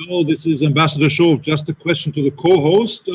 Hello, this is Ambassador Shove. Just a question to the co-host.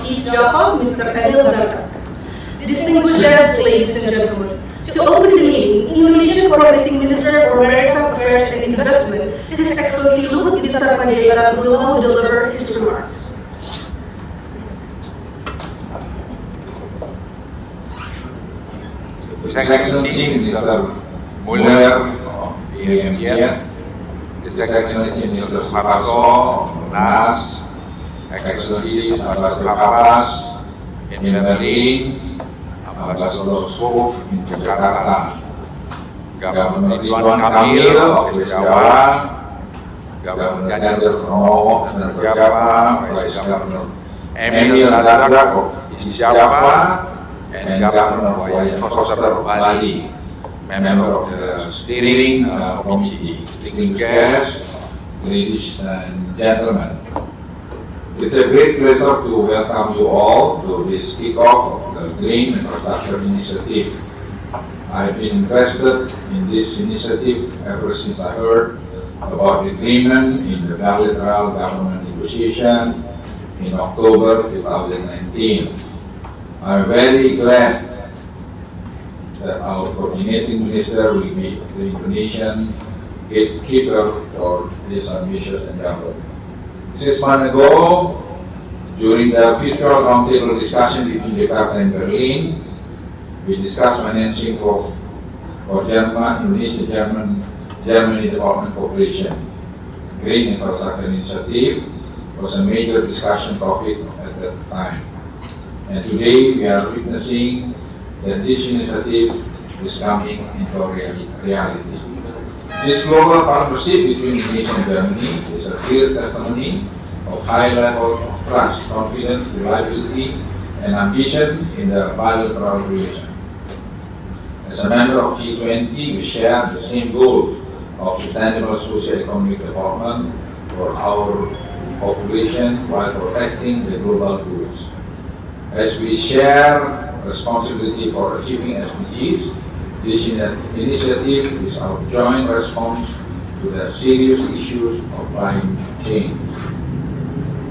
of East Java, Mr. Emil Dardak. Distinguished guests, ladies and gentlemen, to open the meeting, Indonesian Coordinating Minister for Maritime Affairs and Investment, His Excellency Luhut Binsar Panjaitan, will now deliver his remarks. His Excellency Mr. Muller of Indonesia, His Excellency Mr. Suharto, Nas, Excellencies Ambassador Abbas in Berlin, Ambassador Sof in Jakarta, Governor Ridwan Kamil of West Java, Governor Ganjar Pranowo of Java, Vice Governor Emil Dardak of East Java, and Governor Wayan Koster Bali, member of the Steering Committee. Distinguished guests, ladies and gentlemen, it's a great pleasure to welcome you all to this kickoff of the Green Infrastructure Initiative. I've been interested in this initiative ever since I heard about the agreement in the bilateral government negotiation in October 2019. I'm very glad that our coordinating minister will be the Indonesian gatekeeper for this ambitious endeavor. 6 months ago, during the virtual roundtable discussion between Jakarta and Berlin, we discussed financing for Jerman-Indonesia Germany Development Cooperation. Green Infrastructure Initiative was a major discussion topic at that time. And today we are witnessing that this initiative is coming into reality. This global partnership between Indonesia and Germany is a clear testimony of high level of trust, confidence, reliability, and ambition in the bilateral relation. As a member of G20, we share the same goals of sustainable socio-economic development for our population while protecting the global goods. As we share responsibility for achieving SDGs, this initiative is our joint response to the serious issues of climate change.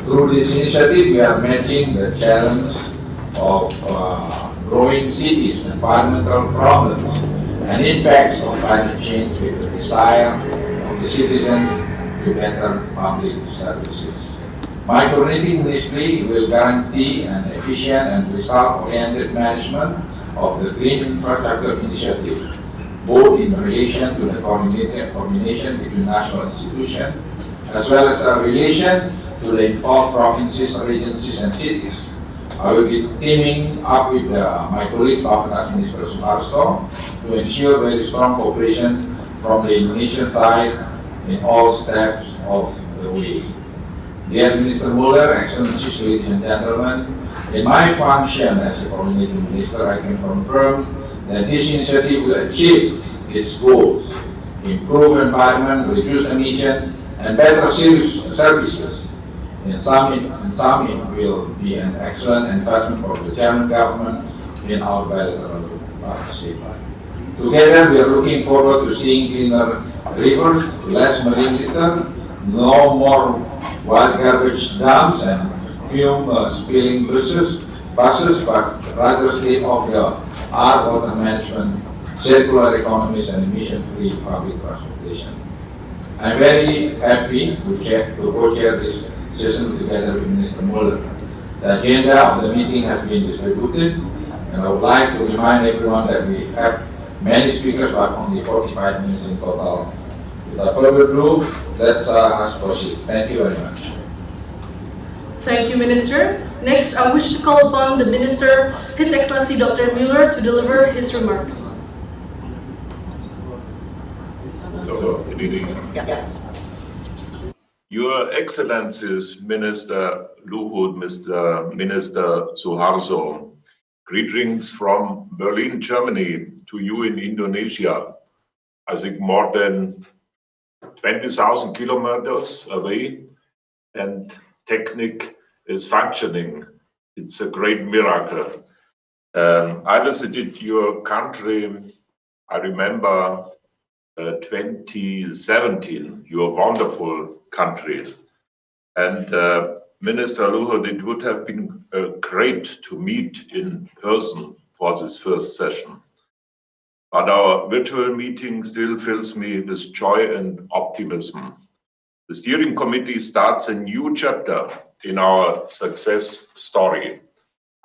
Through this initiative, we are matching the challenge of growing cities, environmental problems, and impacts of climate change with the desire of the citizens to better public services. My coordinating ministry will guarantee an efficient and result-oriented management of the Green Infrastructure Initiative, both in relation to the coordination between national institutions, as well as a relation to the involved provinces, agencies, and cities. I will be teaming up with my colleague, Bapak Minister Suharto, to ensure very strong cooperation from the Indonesian side in all steps of the way. Dear Minister Muller, Excellencies, ladies and gentlemen, in my function as a coordinating minister, I can confirm that this initiative will achieve its goals, improve environment, reduce emission, and better services. In some, it will be an excellent investment for the German government in our bilateral partnership. Together, we are looking forward to seeing cleaner rivers, less marine litter, no more wild garbage dumps and fume spilling buses, but rather state-of-the-art water management, circular economies, and emission-free public transportation. I'm very happy to co-chair this session together with Minister Muller. The agenda of the meeting has been distributed, and I would like to remind everyone that we have many speakers, but only 45 minutes in total. Without further ado, let us proceed. Thank you very much. Thank you, Minister. Next, I wish to call upon the Minister, His Excellency Dr. Muller, to deliver his remarks. Good evening. Your Excellencies, Minister Luhut, Mr. Minister Suharto, greetings from Berlin, Germany, to you in Indonesia. I think more than 20,000 kilometers away, and technique is functioning. It's a great miracle. I visited your country, I remember 2017, your wonderful country. And Minister Luhut, it would have been great to meet in person for this first session. But our virtual meeting still fills me with joy and optimism. The steering committee starts a new chapter in our success story.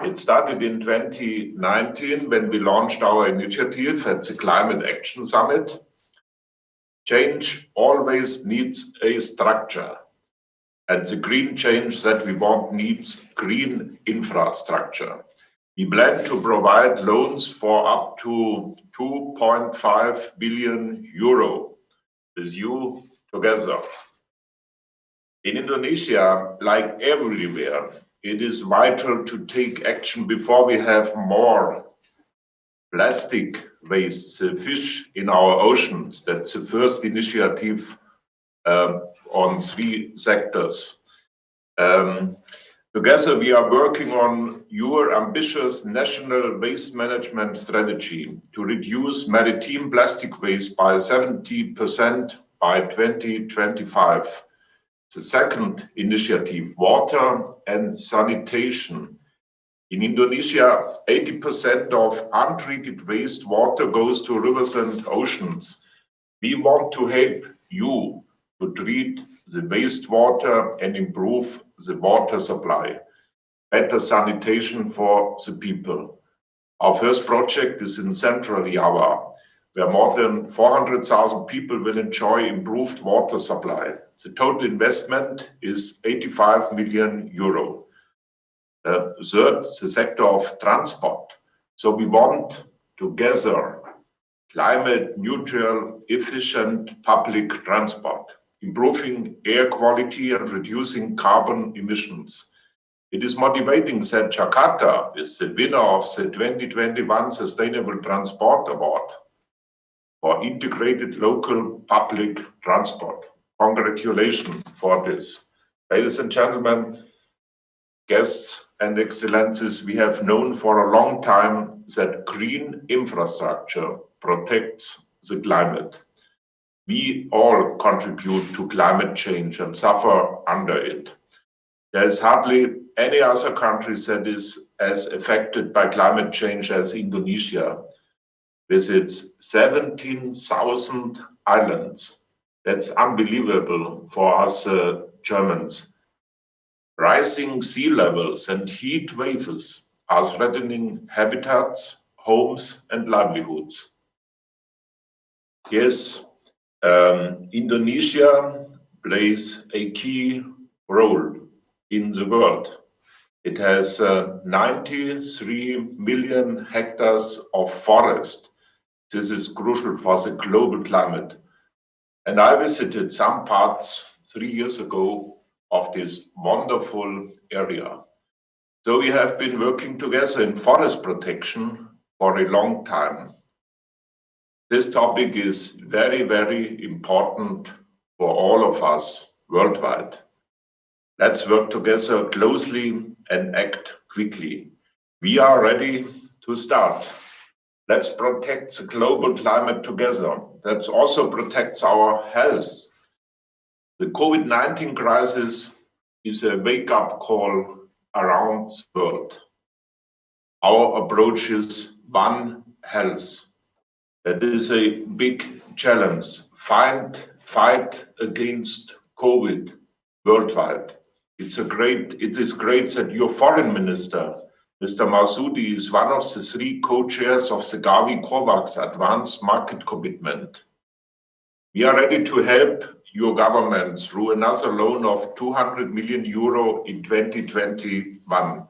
It started in 2019 when we launched our initiative at the Climate Action Summit. Change always needs a structure, and the green change that we want needs green infrastructure. We plan to provide loans for up to 2.5 billion euro with you together. In Indonesia, like everywhere, it is vital to take action before we have more plastic waste, the fish in our oceans. That's the first initiative on 3 sectors. Together, we are working on your ambitious national waste management strategy to reduce maritime plastic waste by 70% by 2025. The second initiative, water and sanitation. In Indonesia, 80% of untreated wastewater goes to rivers and oceans. We want to help you to treat the wastewater and improve the water supply, better sanitation for the people. Our first project is in Central Java, where more than 400,000 people will enjoy improved water supply. The total investment is 85 million euro. Third, the sector of transport. So we want together climate neutral, efficient public transport, improving air quality and reducing carbon emissions. It is motivating that Jakarta is the winner of the 2021 Sustainable Transport Award for integrated local public transport. Congratulations for this. Ladies and gentlemen, guests and excellencies, we have known for a long time that green infrastructure protects the climate. We all contribute to climate change and suffer under it. There is hardly any other country that is as affected by climate change as Indonesia, with its 17,000 islands. That's unbelievable for us Germans. Rising sea levels and heat waves are threatening habitats, homes, and livelihoods. Yes, Indonesia plays a key role in the world. It has 93 million hectares of forest. This is crucial for the global climate. And I visited some parts 3 years ago of this wonderful area. So we have been working together in forest protection for a long time. This topic is very, very important for all of us worldwide. Let's work together closely and act quickly. We are ready to start. Let's protect the global climate together. That also protects our health. The COVID-19 crisis is a wake-up call around the world. Our approach is One Health. That is a big challenge. Fight against COVID worldwide. It is great that your foreign minister, Mr. Masoudi, is one of the 3 co-chairs of the Gavi COVAX Advanced Market Commitment. We are ready to help your government through another loan of 200 million euro in 2021.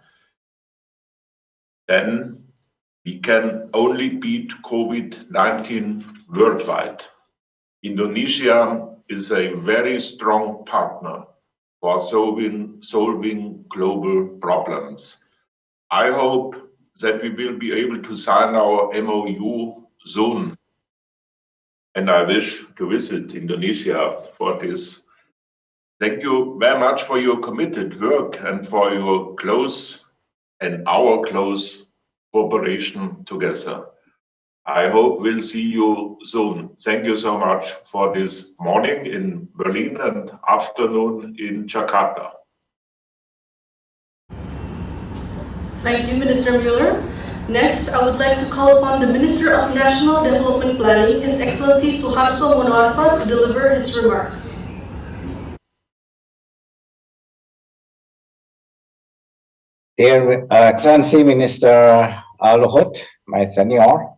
Then we can only beat COVID-19 worldwide. Indonesia is a very strong partner for solving global problems. I hope that we will be able to sign our MOU soon. And I wish to visit Indonesia for this. Thank you very much for your committed work and for your our close cooperation together. I hope we'll see you soon. Thank you so much for this morning in Berlin and afternoon in Jakarta. Thank you, Minister Mueller. Next, I would like to call upon the Minister of National Development Planning, His Excellency Suharto Monoarfa, to deliver his remarks. Dear Excellency Minister Luhut, my senior,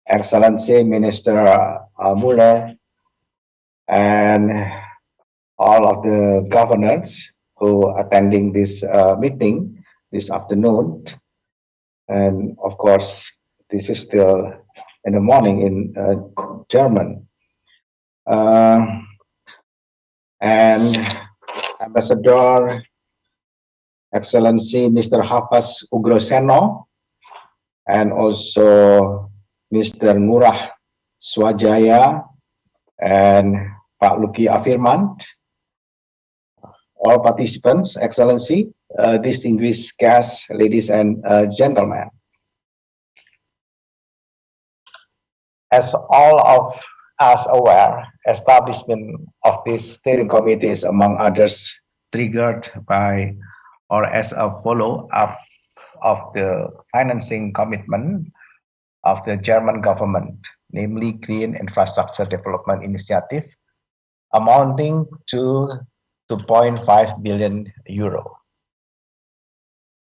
Excellency Minister Mueller, and all of the governors who attending this meeting this afternoon. And of course, this is still in the morning in German. And Ambassador Excellency Mr. Hafaz Ugroseno, and also Mr. Ngurah Swajaya and Pak Luki Afirmant, all participants, Excellency, distinguished guests, ladies and gentlemen. As all of us aware, establishment of this steering committee is, among others, triggered by or as a follow-up of the financing commitment of the German government, namely Green Infrastructure Development Initiative, amounting to 2.5 billion euro.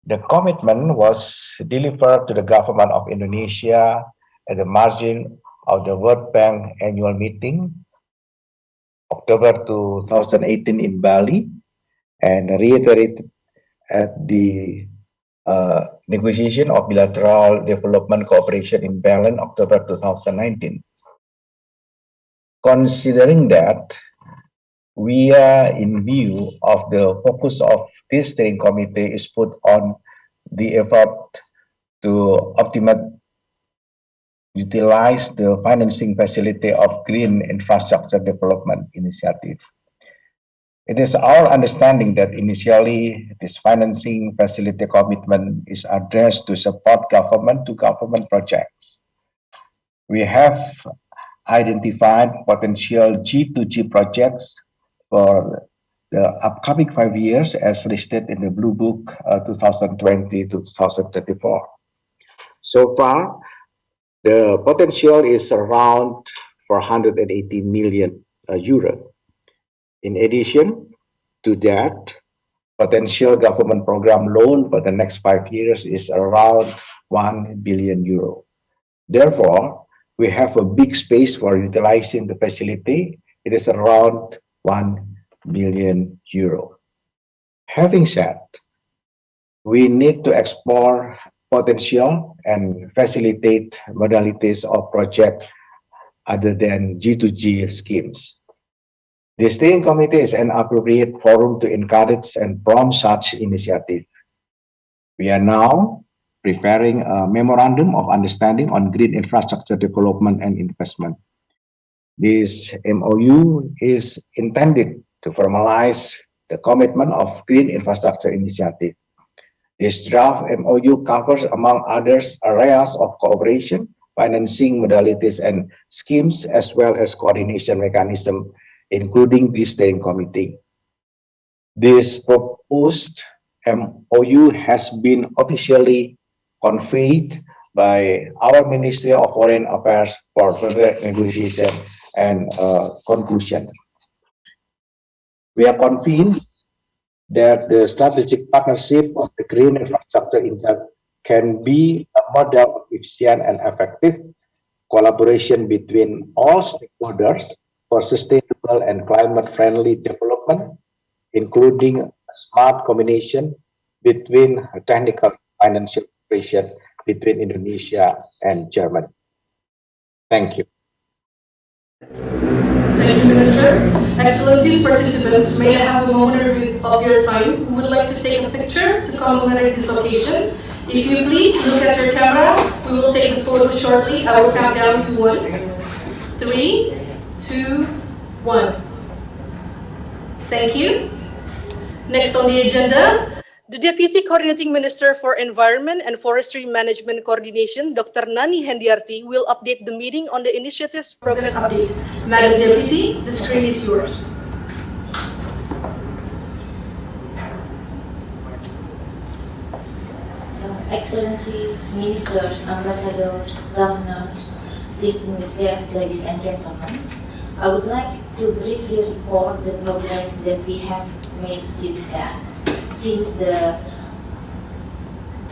The commitment was delivered to the government of Indonesia at the margin of the World Bank annual meeting, October 2018 in Bali, and reiterated at the negotiation of bilateral development cooperation in Berlin, October 2019. Considering that, we are in view of the focus of this steering committee is put on the effort to optimally utilize the financing facility of Green Infrastructure Development Initiative. It is our understanding that initially this financing facility commitment is addressed to support government-to-government projects. We have identified potential G2G projects for the upcoming 5 years as listed in the Blue Book 2020 to 2034. So far, the potential is around 480 million euro. In addition to that, potential government program loan for the next 5 years is around 1 billion euro. Therefore, we have a big space for utilizing the facility. It is around 1 billion euro. Having said, we need to explore potential and facilitate modalities of project other than G2G schemes. The steering committee is an appropriate forum to encourage and prompt such initiative. We are now preparing a memorandum of understanding on green infrastructure development and investment. This MOU is intended to formalize the commitment of Green Infrastructure Initiative. This draft MOU covers, among others, areas of cooperation, financing modalities and schemes, as well as coordination mechanism, including the steering committee. This proposed MOU has been officially conveyed by our Ministry of Foreign Affairs for further negotiation and conclusion. We are convinced that the strategic partnership of the green infrastructure can be a model of efficient and effective collaboration between all stakeholders for sustainable and climate-friendly development, including a smart combination between technical and financial cooperation between Indonesia and Germany. Thank you. Thank you, Minister. Excellencies, participants, may I have a moment of your time who would like to take a picture to commemorate this occasion? If you please look at your camera, we will take the photo shortly. I will count down to 1, 3, 2, 1. Thank you. Next on the agenda, the Deputy Coordinating Minister for Environment and Forestry Management Coordination, Dr. Nani Hendiarti, will update the meeting on the initiative's progress update. Madam Deputy, the screen is yours. Excellencies, Ministers, Ambassadors, Governors, distinguished guests, ladies and gentlemen, I would like to briefly report the progress that we have made since the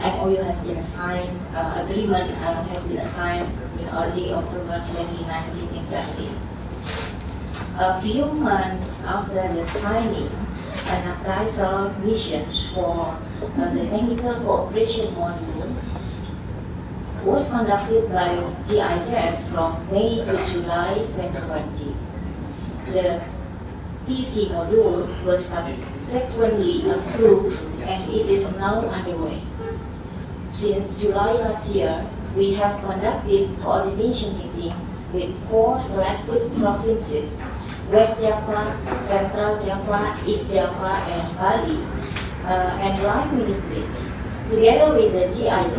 MOU has been signed, agreement has been signed in early October 2019 in Berlin. A few months after the signing, an appraisal missions for the technical cooperation module was conducted by GIZ from May to July 2020. The PC module was subsequently approved and it is now underway. Since July last year, we have conducted coordination meetings with 4 selected provinces: West Java, Central Java, East Java, and Bali, and line ministries. Together with the GIZ,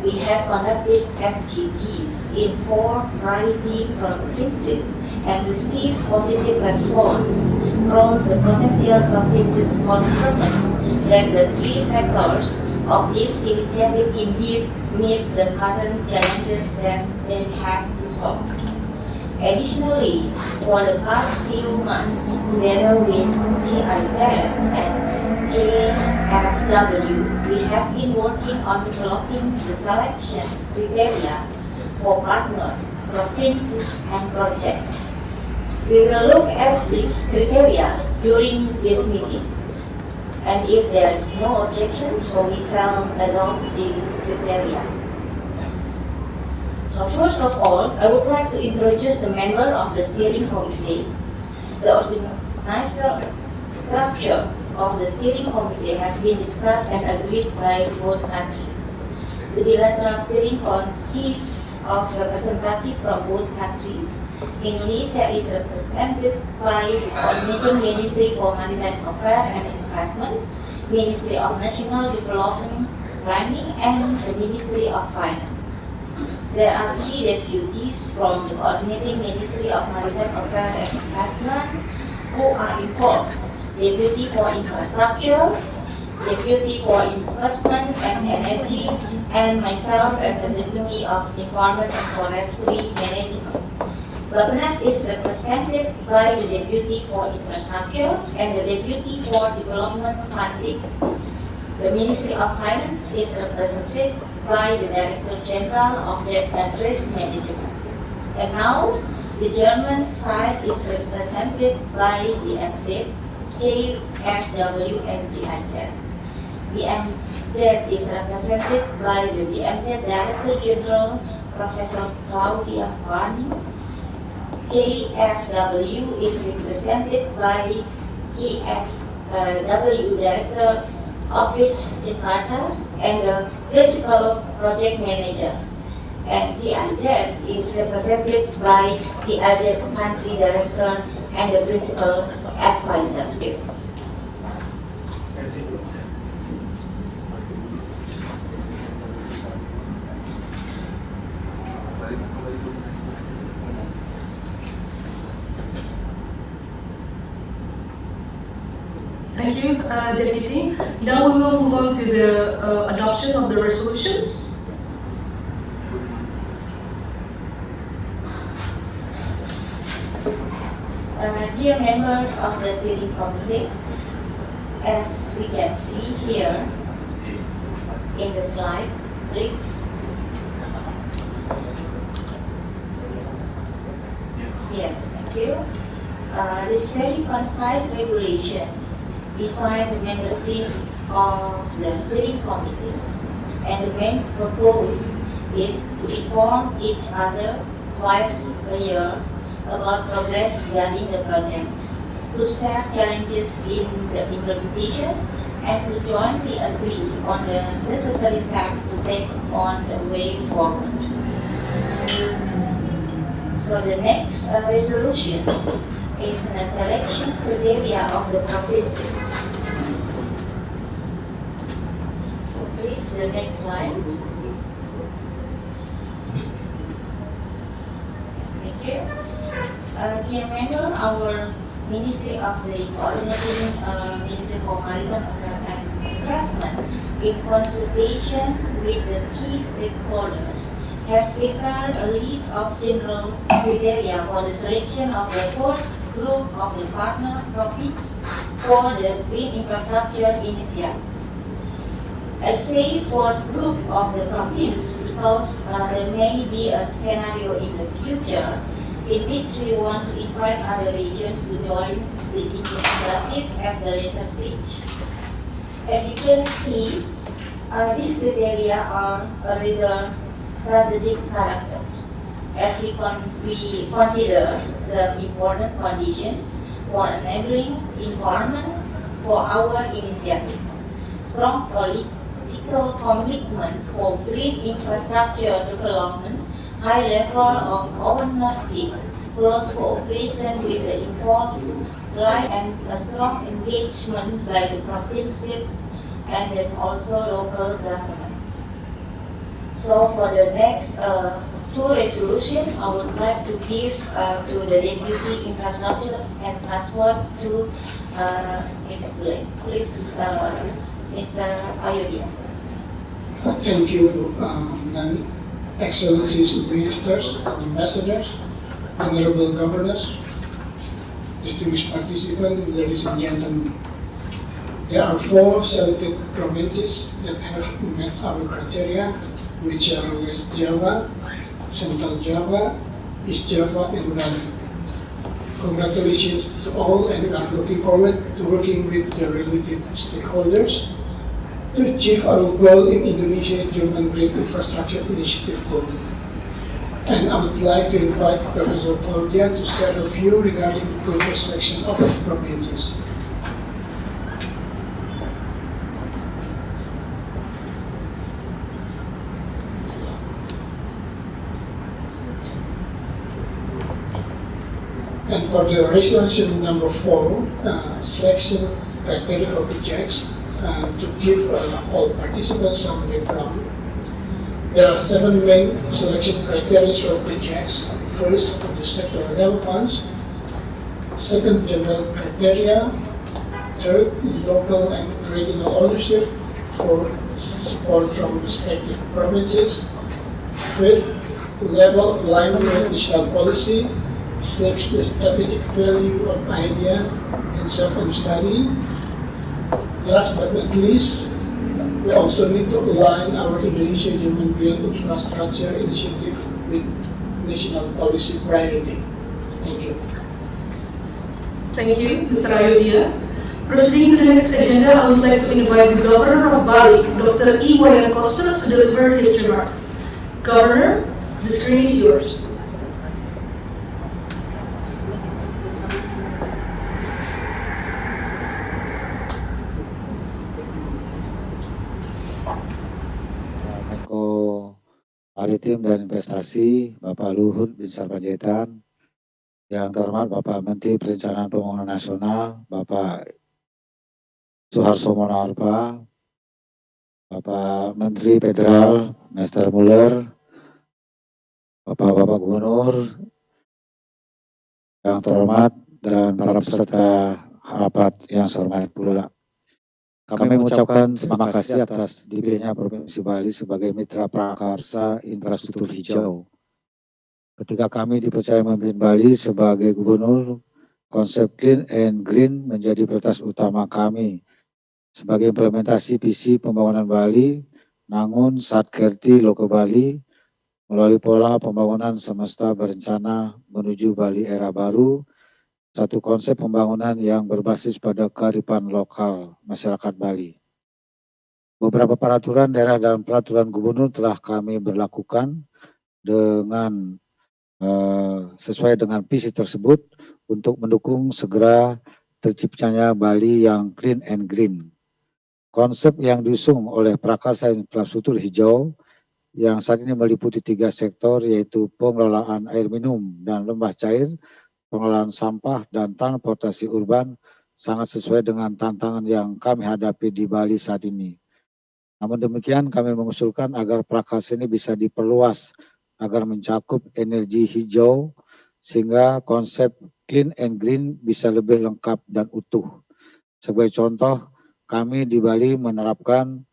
we have conducted FGDs in 4 priority provinces and received positive response from the potential provinces confirming that the 3 sectors of this initiative indeed meet the current challenges that they have to solve. Additionally, for the past few months, together with GIZ and KFW, we have been working on developing the selection criteria for partner, provinces, and projects. We will look at these criteria during this meeting, and if there is no objection, so we shall adopt the criteria. So first of all, I would like to introduce the member of the steering committee. The organizational structure of the steering committee has been discussed and agreed by both countries. The bilateral steering consists of representatives from both countries. Indonesia is represented by the Coordinating Ministry for Maritime Affairs and Investment, Ministry of National Development Planning, and the Ministry of Finance. There are 3 deputies from the Coordinating Ministry of Maritime Affairs and Investment who are involved: Deputy for Infrastructure, Deputy for Investment and Energy, and myself as the Deputy of Environment and Forestry Management. Bapenas is represented by the Deputy for Infrastructure and the Deputy for Development Funding. The Ministry of Finance is represented by the Director General of Debt and Risk Management. And now, the German side is represented by the DMZ, KFW, and GIZ. DMZ is represented by the DMZ Director General, Professor Claudia Barney. KFW is represented by KFW Director Office Jakarta and the Principal Project Manager. And GIZ is represented by GIZ's Country Director and the Principal Advisor. Thank you, Deputy. Now we will move on to the adoption of the resolutions. Dear members of the steering committee, as we can see here in the slide, please. Yes, thank you. This very concise regulations define the membership of the steering committee, and the main purpose is to inform each other twice a year about progress regarding the projects, to share challenges in the implementation, and to jointly agree on the necessary steps to take on the way forward. So the next resolution is the selection criteria of the provinces. Please, the next slide. Thank you. Dear member, our Ministry of the Coordinating Ministry for Maritime Affairs and Investment in consultation with the key stakeholders, has prepared a list of general criteria for the selection of the first group of the partner province for the Green Infrastructure Initiative. I say first group of the province because there may be a scenario in the future in which we want to invite other regions to join the initiative at the later stage. As you can see, these criteria are rather strategic characters, as we consider the important conditions for enabling environment for our initiative. Strong political commitment for green infrastructure development, high level of ownership, close cooperation with the involved line, and a strong engagement by the provinces and then also local governments. So for the next two resolutions, I would like to give to the Deputy Infrastructure and Transport to explain. Please, Mr. Ayodhya. Thank you, Excellencies, Ministers, Ambassadors, Honorable Governors, distinguished participants, ladies and gentlemen. There are 4 selected provinces that have met our criteria, which are West Java, Central Java, East Java, and Bali. Congratulations to all, and we are looking forward to working with the related stakeholders to achieve our goal in Indonesia German Green Infrastructure Initiative goal. And I would like to invite Professor Claudia to share a view regarding the process selection of provinces. And for the resolution number 4, selection criteria for projects, to give all participants some background, there are 7 main selection criteria for projects. First, the sector relevance. Second, general criteria. Third, local and regional ownership for support from respective provinces. Fifth, level of alignment with national policy. Sixth, the strategic value of idea, concept, and study. Last but not least, we also need to align our Indonesia German Green Infrastructure Initiative with national policy priority. Thank you. Thank you, Mr. Ayodhya. Proceeding to the next agenda, I would like to invite the Governor of Bali, Dr. Iwayan Koster, to deliver his remarks. Governor, the screen is yours. Kemenko Maritim dan Investasi, Bapak Luhut bin Sarpanjaitan, yang terhormat Bapak Menteri Perencanaan Pembangunan Nasional, Bapak Suharto Monoarfa, Bapak Menteri Federal, Mr. Muller, Bapak Gubernur, yang terhormat, dan para peserta rapat yang saya hormati pula. Kami mengucapkan terima kasih atas dipilihnya Provinsi Bali sebagai mitra prakarsa infrastruktur hijau. Ketika kami dipercaya memimpin Bali sebagai gubernur, konsep clean and green menjadi prioritas utama kami sebagai implementasi visi pembangunan Bali, Nangun Satkerti Loko Bali, melalui pola pembangunan semesta berencana menuju Bali era baru, satu konsep pembangunan yang berbasis pada kearifan lokal masyarakat Bali. Beberapa peraturan daerah dan peraturan gubernur telah kami berlakukan dengan sesuai dengan visi tersebut untuk mendukung segera terciptanya Bali yang clean and green. Konsep yang diusung oleh prakarsa infrastruktur hijau yang saat ini meliputi 3 sektor, yaitu pengelolaan air minum dan limbah cair, pengelolaan sampah, dan transportasi urban, sangat sesuai dengan tantangan yang kami hadapi di Bali saat ini. Namun demikian, kami mengusulkan agar prakarsa ini bisa diperluas agar mencakup energi hijau, sehingga konsep clean and green bisa lebih lengkap dan utuh. Sebagai contoh, kami di Bali menerapkan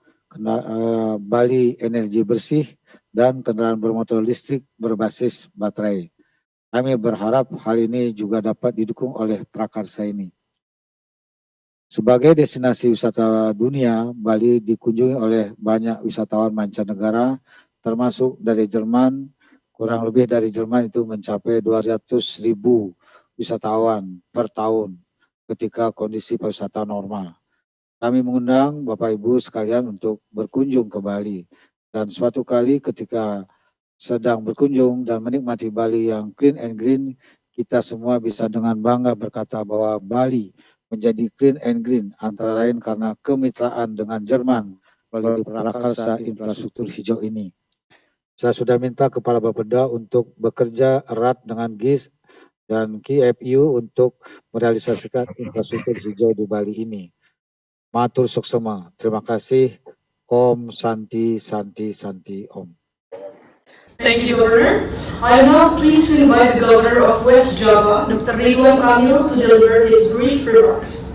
Bali energi bersih, dan kendaraan bermotor listrik berbasis baterai. Kami berharap hal ini juga dapat didukung oleh prakarsa ini. Sebagai destinasi wisata dunia, Bali dikunjungi oleh banyak wisatawan mancanegara, termasuk dari Jerman. Kurang lebih dari Jerman itu mencapai 200.000 wisatawan per tahun ketika kondisi pariwisata normal. Kami mengundang Bapak Ibu sekalian untuk berkunjung ke Bali. Dan suatu kali ketika sedang berkunjung dan menikmati Bali yang clean and green, kita semua bisa dengan bangga berkata bahwa Bali menjadi clean and green antara lain karena kemitraan dengan Jerman melalui prakarsa infrastruktur hijau ini. Saya sudah minta Kepala Bapeda untuk bekerja erat dengan GIS dan KFU untuk merealisasikan infrastruktur hijau di Bali ini. Matur suksema. Terima kasih. Om Santi Santi Santi Om. Thank you, Governor. I am now pleased to invite the Governor of West Java, Dr. Ridwan Kamil, to deliver his brief remarks.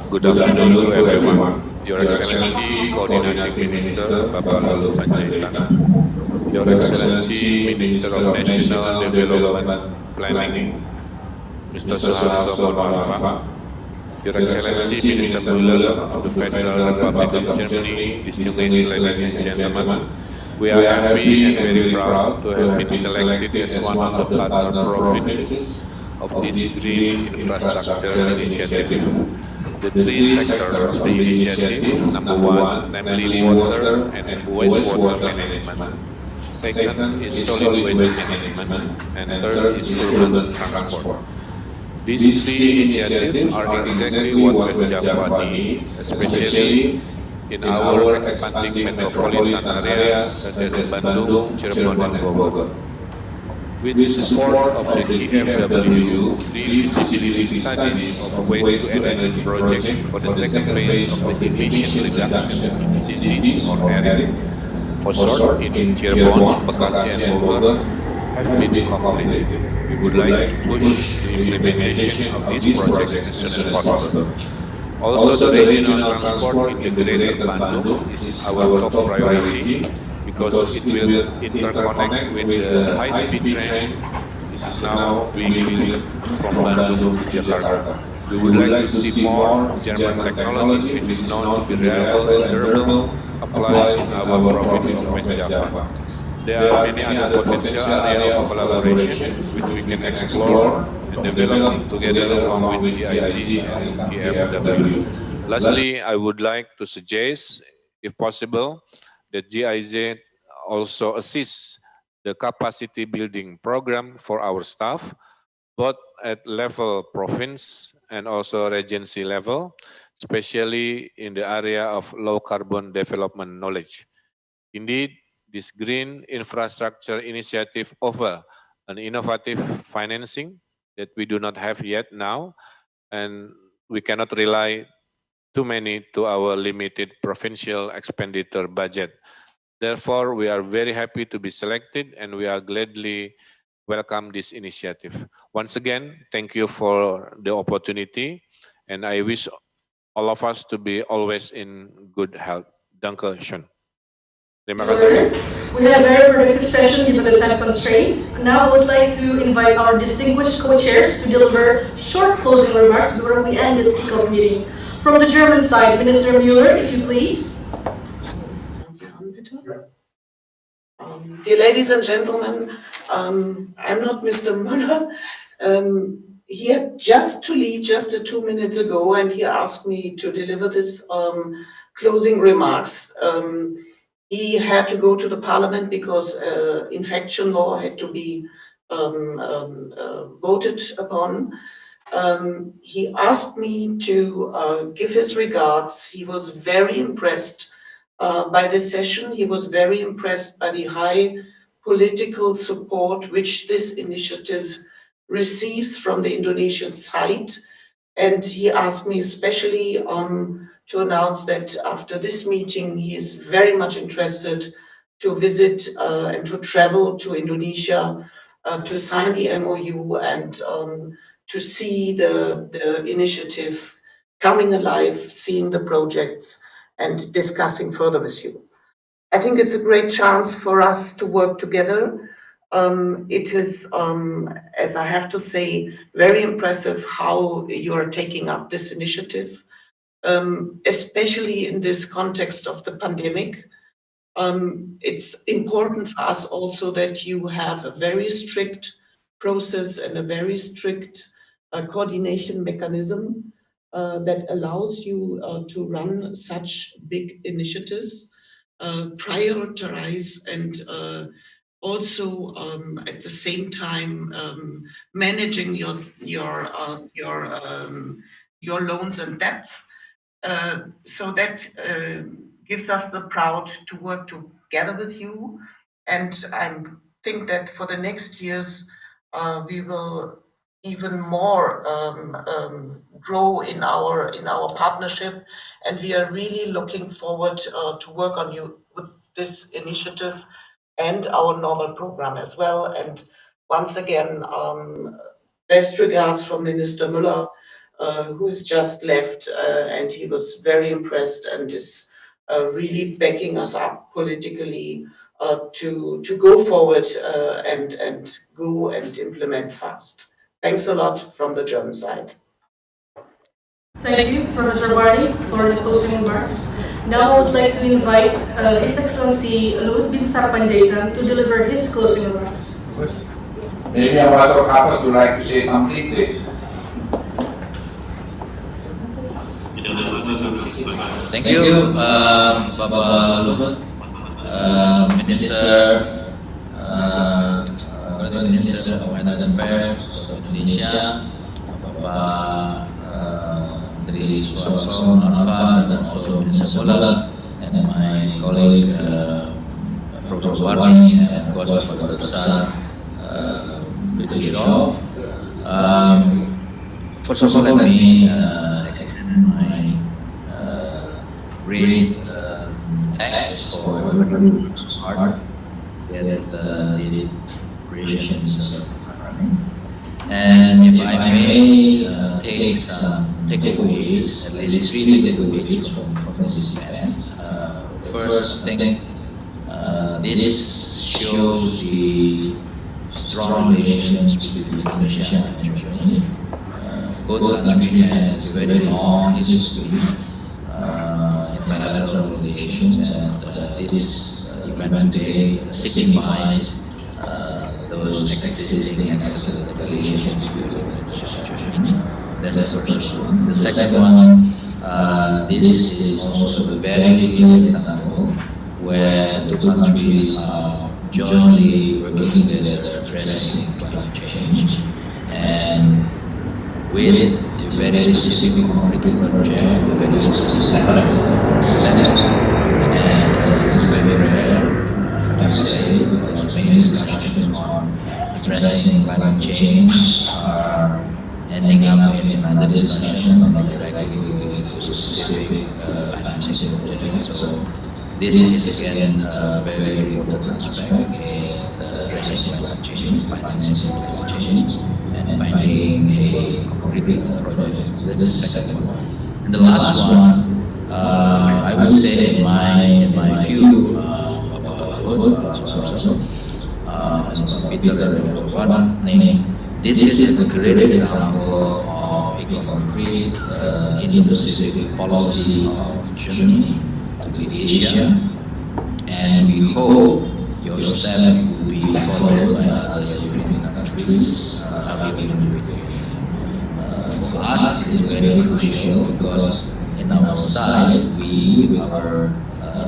Good afternoon to everyone. Your Excellency, Coordinating Minister, Bapak Lalu Panjaitan, Your Excellency, Minister of National Development Planning, Mr. Suharto Monoarfa, Your Excellency, Minister Müller of the Federal Republic of Germany, distinguished ladies and gentlemen, we are happy and very proud to have been selected as one of the partner provinces of this green infrastructure initiative. The three sectors of the initiative, number one, namely water and wastewater management. Second is solid waste management, and third is urban transport. These three initiatives are exactly what West Java needs, especially in our expanding metropolitan areas such as Bandung, Cirebon, and Bogor. With the support of the KFW, three feasibility studies of waste-to-energy project for the second phase of the emission reduction in cities or area, for short in Cirebon, Bekasi, and Bogor, have been completed. We would like to push the implementation of these projects as soon as possible. Also, the regional transport in the greater Bandung is our top priority, because it will interconnect with the high-speed train is now being built from Bandung to Jakarta. We would like to see more German technology, which is known to be reliable and durable, applied in our province of West Java. There are many other potential areas of collaboration which we can explore and develop together along with GIZ and KFW. Lastly, I would like to suggest, if possible, that GIZ also assists the capacity building program for our staff, both at level province and also regency level, especially in the area of low carbon development knowledge. Indeed, this green infrastructure initiative offers an innovative financing that we do not have yet now, and we cannot rely too many to our limited provincial expenditure budget. Therefore, we are very happy to be selected, and we are gladly welcome this initiative. Once again, thank you for the opportunity, and I wish all of us to be always in good health. Danke schön. Terima kasih. We had a very productive session given the time constraints. Now I would like to invite our distinguished co-chairs to deliver short closing remarks before we end this kickoff meeting. From the German side, Minister Müller, if you please. Dear ladies and gentlemen, I'm not Mr. Müller. He had just to leave just 2 minutes ago, and he asked me to deliver this closing remarks. He had to go to the parliament because infection law had to be voted upon. He asked me to give his regards. He was very impressed by this session. He was very impressed by the high political support which this initiative receives from the Indonesian side. And he asked me especially to announce that after this meeting, he is very much interested to visit and to travel to Indonesia to sign the MOU and to see the initiative coming alive, seeing the projects and discussing further with you. I think it's a great chance for us to work together. It is, as I have to say, very impressive how you are taking up this initiative, especially in this context of the pandemic. It's important for us also that you have a very strict process and a very strict coordination mechanism that allows you to run such big initiatives, prioritize, and also at the same time managing your loans and debts. So that gives us the proud to work together with you, and I think that for the next years we will even more grow in our partnership, and we are really looking forward to work on you with this initiative and our normal program as well. And once again, best regards from Minister Müller, who has just left, and he was very impressed and is really backing us up politically to go forward and go and implement fast. Thanks a lot from the German side. Thank you, Professor Barney, for the closing remarks. Now I would like to invite His Excellency Luhut Binsar Panjaitan to deliver his closing remarks. Maybe Ambassador Kapas would like to say something, please. Thank you, Bapak Luhut, Minister, Minister of Foreign Affairs of Indonesia, Bapak Menteri Suharso Anwar, dan also Minister Müller, and my colleague Professor Barney, and of course Bapak Besar Bidisho. First of all, let me extend my really thanks for everyone who's hard that did creations running. And if I may take some takeaways, at least 3 takeaways from this event. First, I think this shows the strong relations between Indonesia and Germany. Both countries has a very long history in bilateral relations, and this event today signifies those existing excellent relations between Indonesia and Germany. That's the first one. The second one, this is also a very real example where the countries are jointly working together addressing climate change, and with a very specific concrete project, with very specific steps, and it's very rare, I have to say, because many discussions on addressing climate change are ending up in another discussion and directly with a specific financing project. So this is again a very important aspect in addressing climate change, financing climate change, and finding a concrete project. That's the second one. And the last one, I would say in my view, Peter one name. This is a great example of a concrete Indo-Pacific policy of Germany to Asia, and we hope your step will be followed by other European countries, for us, it's very crucial because in our side, we, with our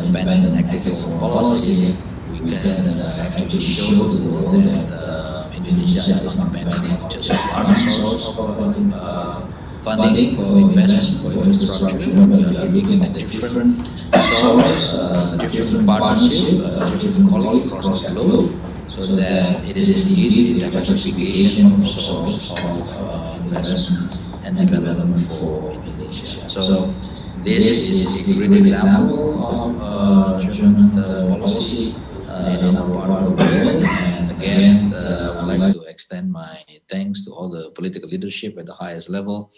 independent active policy, we can actually show the world that Indonesia is not depending just on one source of funding for investment for infrastructure, but we are looking at different sources, different partnership, different quality across the globe, so that it is indeed the diversification of source of investment and development for Indonesia. So this is a great example of German policy in our wonderful bill. And again, I would like to extend my thanks to all the political leadership at the highest level,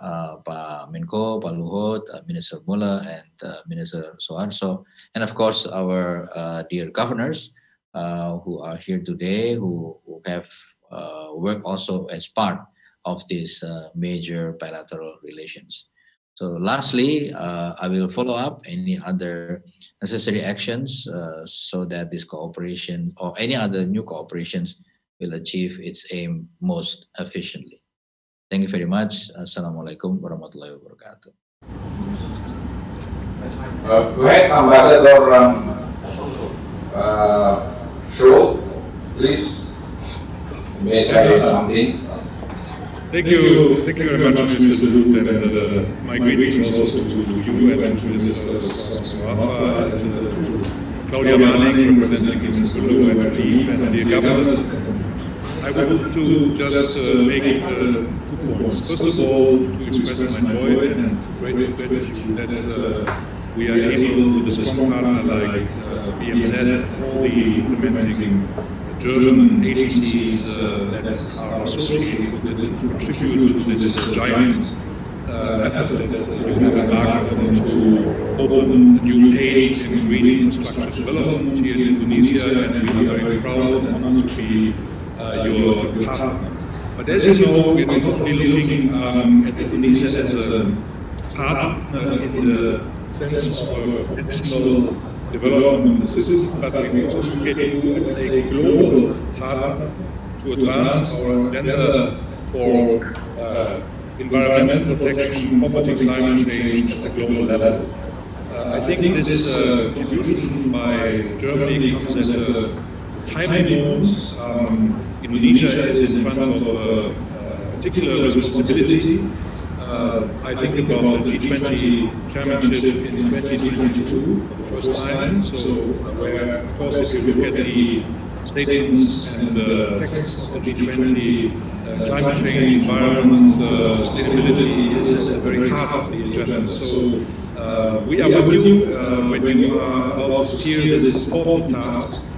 Pak Menko, Pak Luhut, Minister Mulla, and Minister Soeharto, and of course our dear governors who are here today, who have worked also as part of these major bilateral relations. So lastly, I will follow up any other necessary actions so that this cooperation or any other new cooperations will achieve its aim most efficiently. Thank you very much. Assalamualaikum warahmatullahi wabarakatuh. Go ahead, Ambassador Shul, please. May I say something? Thank you very much, Mr. Lut, and my greetings also to you and to Mrs. Rafa and to Claudia Manning, representing Mrs. Bulu and Leaf and the government. I want to just make 2 points. First of all, to express my joy and great gratitude that we are able, with a strong partner like BMZ, all the implementing German agencies that are associated with it, to contribute to this giant effort that you have embarked on to open a new page in green infrastructure development here in Indonesia, and we are very proud and honored to be your partner. But as you know, we are not only looking at Indonesia as a partner in the sense of national development assistance, but we also look at you as a global partner to advance our agenda for environmental protection, poverty, climate change at the global level. I think this contribution by Germany comes at a timely moment. Indonesia is in front of particular responsibility. I think about the G20 chairmanship in 2022 for the first time. So, where, of course, if you look at the statements and texts of the G20, climate change, environment, sustainability is at the very heart of the agenda. So, we are with you when you are about to steer this important task.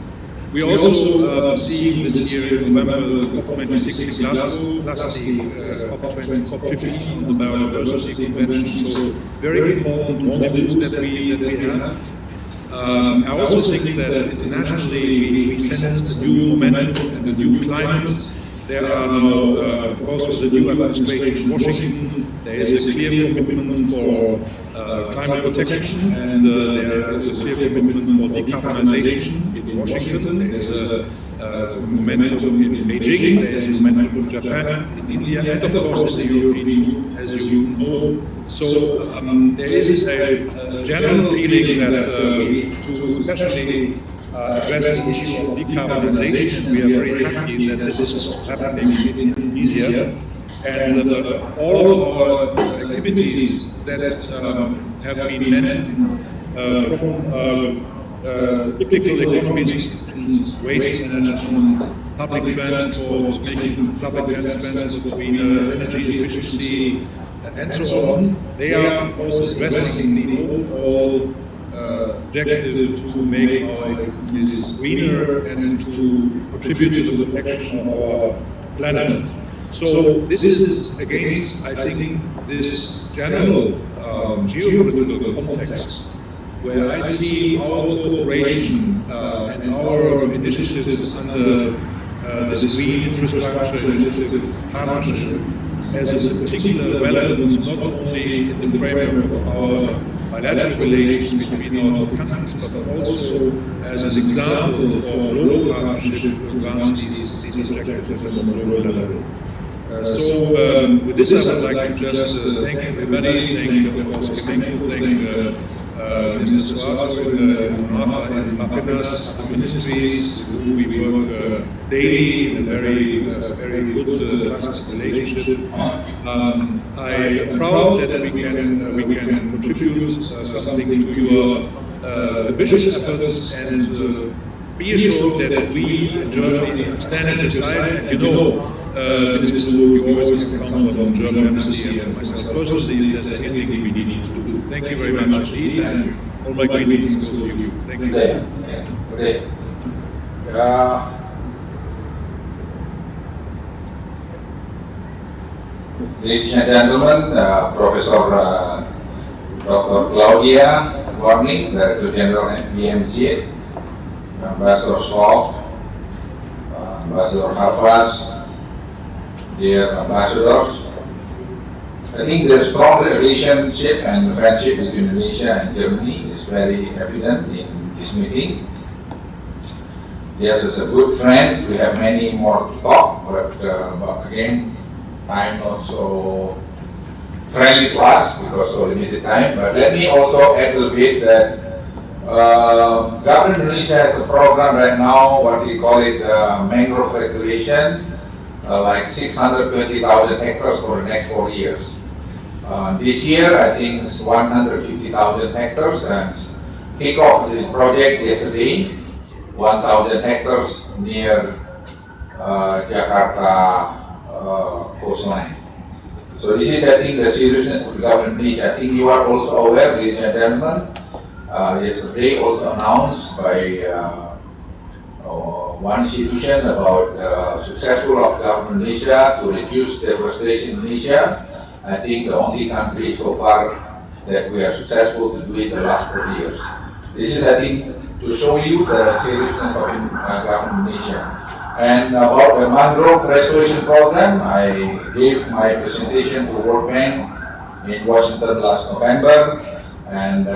We are also seeing this year in November the COP26 in Glasgow, plus the COP15, the Biodiversity Convention. So very important rendezvous that we have. I also think that internationally we sense a new momentum and a new climate. There are now, of course, with the new administration in Washington, there is a clear commitment for climate protection, and there is a clear commitment for decarbonization in Washington. There is a momentum in Beijing, there is momentum in Japan, in India, and of course in the European Union, as you know. So there is a general feeling that we have to especially address the issue of decarbonization. We are very happy that this is happening in Indonesia, and all of our activities that have been meant from typical economies, waste management, public transport, making public transport greener, energy efficiency, and so on. They are also addressing the overall objective to make our economies greener and to contribute to the protection of our planet. So this is against, I think, this general geopolitical context where I see our cooperation and our initiatives under this Green Infrastructure Initiative Partnership as a particular relevance not only in the framework of our bilateral relations between our countries, but also as an example for global partnership to advance these objectives at a global level. With this, I would like to just thank everybody, thank, of course, Kemenko, thank Minister Soeharto and Rafa and Papinas, the ministries who we work daily in a very good trusted relationship. I am proud that we can contribute something to your ambitious efforts, and be assured that we in Germany stand at your side. And you know, Minister Wu, you always can count on German embassy and myself personally if there's anything we need to do. Thank you very much indeed, and all my greetings go to you. Thank you. Ladies and gentlemen, Professor Dr. Claudia, good morning, Director General MPMG, Ambassador Solf, Ambassador Hafaz, dear ambassadors. I think the strong relationship and friendship between Indonesia and Germany is very evident in this meeting. Yes, as a good friends, we have many more to talk, but again, time not so friendly to us because so limited time. But let me also add a little bit that Government Indonesia has a program right now, what we call it mangrove restoration, like 620,000 hectares for the next 4 years. This year, I think it's 150,000 hectares, and kick off this project yesterday, 1,000 hectares near Jakarta coastline. So this is, I think, the seriousness of the government. I think you are also aware, ladies and gentlemen, yesterday also announced by one institution about successful of government Indonesia to reduce deforestation in Indonesia. I think the only country so far that we are successful to do it the last 40 years. This is, I think, to show you the seriousness of government Indonesia. And about the mangrove restoration program, I gave my presentation to World Bank in Washington last November, and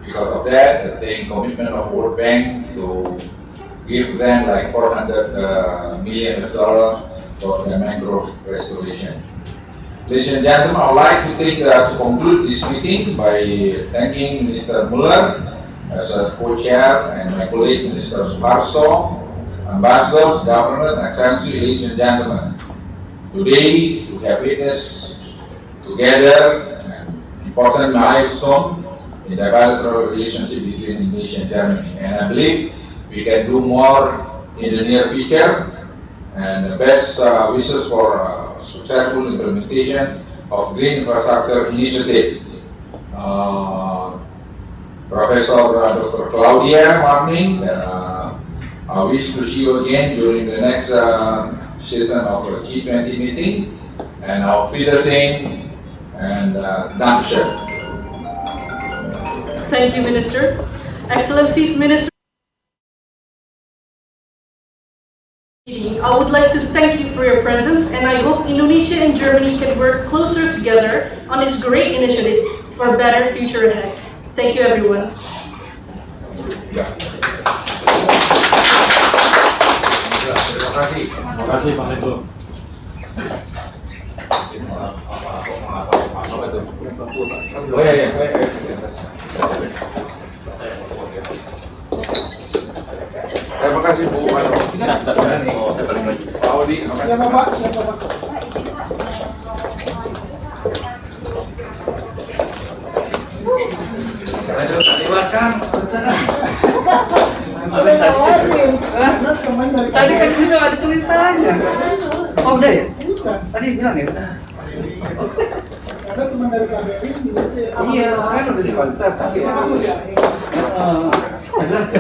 because of that, the commitment of World Bank to give them like $400 million for the mangrove restoration. Ladies and gentlemen, I would like to conclude this meeting by thanking Minister Muller as a co-chair and my colleague Minister Suharso, ambassadors, governors, excellency, ladies and gentlemen. Today, we have witnessed together an important milestone in the bilateral relationship between Indonesia and Germany. And I believe we can do more in the near future. And the best wishes for successful implementation of Green Infrastructure Initiative. Professor Dr. Claudia Marning, I wish to see you again during the next session of the G20 meeting, and auf Wiedersehen and Dankeschön. Thank you, Minister. Excellencies, Minister. I would like to thank you for your presence, and I hope Indonesia and Germany can work closer together on this great initiative for a better future ahead. Thank you, everyone. Terima kasih Pak Menko. Oh ya. Terima kasih Bu. Pak Audi. Siapa Pak? Tadi kan sudah ada tulisannya. Oh udah ya? Tadi bilang ya udah. Ada teman dari KBRI. Iya, kan udah di konsep.